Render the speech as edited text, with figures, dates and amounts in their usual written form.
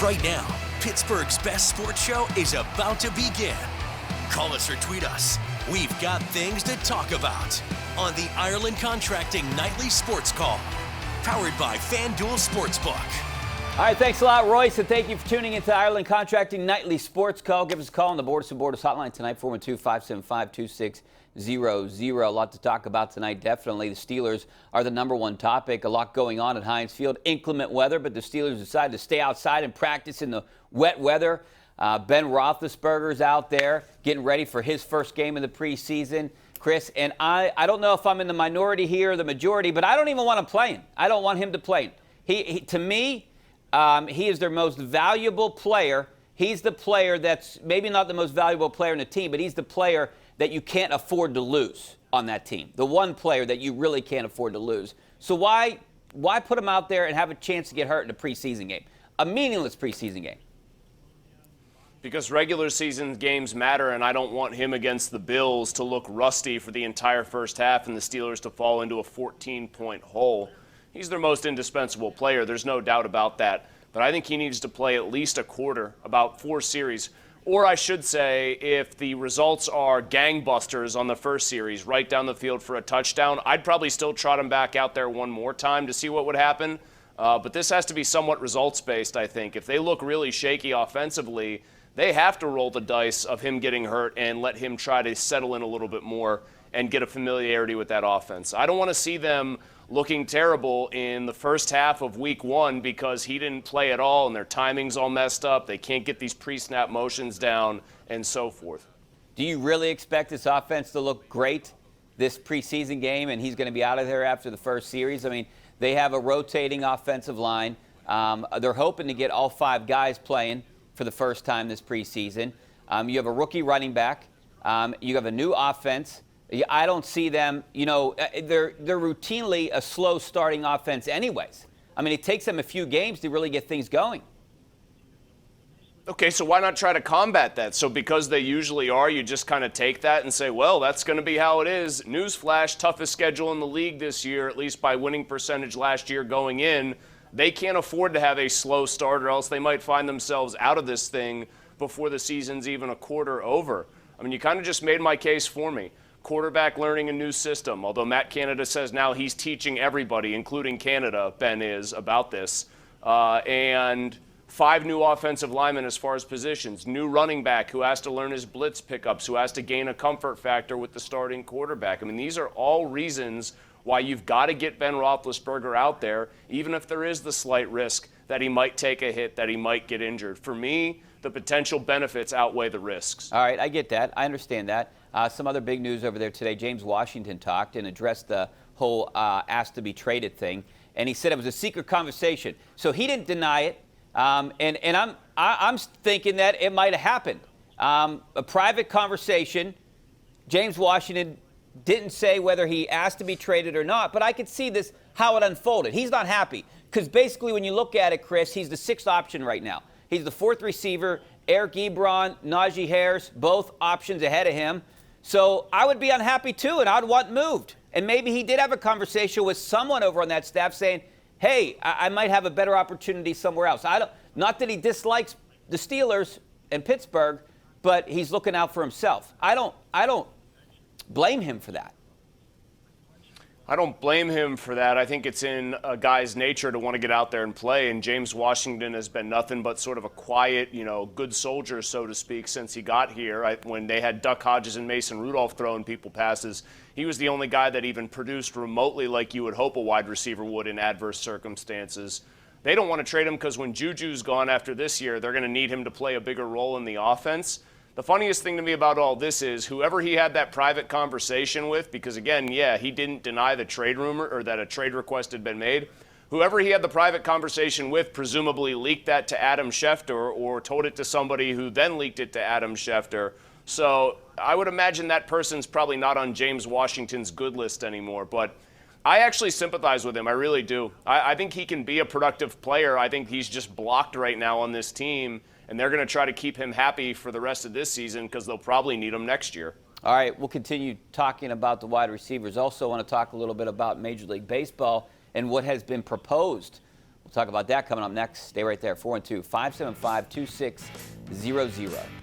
Right now, Pittsburgh's best sports show is about to begin. Call us or tweet us. We've got things to talk about on the Ireland Contracting Nightly Sports Call, powered by FanDuel Sportsbook. All right, thanks a lot, Royce, and thank you for tuning into Ireland Contracting Nightly Sports Call. Give us a call on the Borders to Borders hotline tonight, 412-575-2600. A lot to talk about tonight, definitely. The Steelers are the number one topic. A lot going on at Heinz Field. Inclement weather, but the Steelers decided to stay outside and practice in the wet weather. Ben Roethlisberger's out there getting ready for his first game of the preseason. Chris, and I don't know if I'm in the minority here or the majority, but I don't even want him playing. I don't want him to play. To me, he is their most valuable player. He's the player that's maybe not the most valuable player in the team, but he's the player that you can't afford to lose on that team. The one player that you really can't afford to lose. So why put him out there and have a chance to get hurt in a preseason game? A meaningless preseason game. Because regular season games matter, and I don't want him against the Bills to look rusty for the entire first half and the Steelers to fall into a 14-point hole. He's their most indispensable player. There's no doubt about that. But I think he needs to play at least a quarter, about 4 series. Or I should say, if the results are gangbusters on the first series, right down the field for a touchdown, I'd probably still trot him back out there one more time to see what would happen. But this has to be somewhat results-based, I think. If they look really shaky offensively, they have to roll the dice of him getting hurt and let him try to settle in a little bit more and get a familiarity with that offense. I don't want to see them looking terrible in the first half of week 1 because he didn't play at all and their timing's all messed up. They can't get these pre-snap motions down and so forth. Do you really expect this offense to look great this preseason game and he's going to be out of there after the first series? I mean, they have a rotating offensive line. They're hoping to get all 5 guys playing for the first time this preseason. You have a rookie running back. You have a new offense. I don't see them, they're routinely a slow starting offense anyways. I mean, it takes them a few games to really get things going. Okay, so why not try to combat that? So because they usually are, you just kind of take that and say, well, that's going to be how it is. Newsflash, toughest schedule in the league this year, at least by winning percentage last year going in. They can't afford to have a slow start or else they might find themselves out of this thing before the season's even a quarter over. I mean, you kind of just made my case for me. Quarterback learning a new system, although Matt Canada says now he's teaching everybody, including Canada, Ben is, about this. And 5 new offensive linemen as far as positions. New running back who has to learn his blitz pickups, who has to gain a comfort factor with the starting quarterback. I mean, these are all reasons why you've got to get Ben Roethlisberger out there, even if there is the slight risk that he might take a hit, that he might get injured. For me, the potential benefits outweigh the risks. All right, I get that. I understand that. Some other big news over there today. James Washington talked and addressed the whole asked to be traded thing, and he said it was a secret conversation. So he didn't deny it, and I'm thinking that it might have happened. A private conversation. James Washington didn't say whether he asked to be traded or not, but I could see this, how it unfolded. He's not happy because basically when you look at it, Chris, he's the 6th option right now. He's the 4th receiver. Eric Ebron, Najee Harris, both options ahead of him. So I would be unhappy too, and I'd want moved. And maybe he did have a conversation with someone over on that staff saying, hey, I might have a better opportunity somewhere else. Not that he dislikes the Steelers and Pittsburgh, but he's looking out for himself. I don't blame him for that. I don't blame him for that. I think it's in a guy's nature to want to get out there and play, and James Washington has been nothing but sort of a quiet, good soldier, so to speak, since he got here. When they had Duck Hodges and Mason Rudolph throwing people passes, he was the only guy that even produced remotely like you would hope a wide receiver would in adverse circumstances. They don't want to trade him because when Juju's gone after this year, they're going to need him to play a bigger role in the offense. The funniest thing to me about all this is whoever he had that private conversation with, because again, yeah, he didn't deny the trade rumor or that a trade request had been made. Whoever he had the private conversation with presumably leaked that to Adam Schefter or told it to somebody who then leaked it to Adam Schefter. So I would imagine that person's probably not on James Washington's good list anymore. But I actually sympathize with him. I really do. I think he can be a productive player. I think he's just blocked right now on this team. And they're going to try to keep him happy for the rest of this season because they'll probably need him next year. All right, we'll continue talking about the wide receivers. Also want to talk a little bit about Major League Baseball and what has been proposed. We'll We'll talk about that coming up next. Stay right there. 412-575-2600.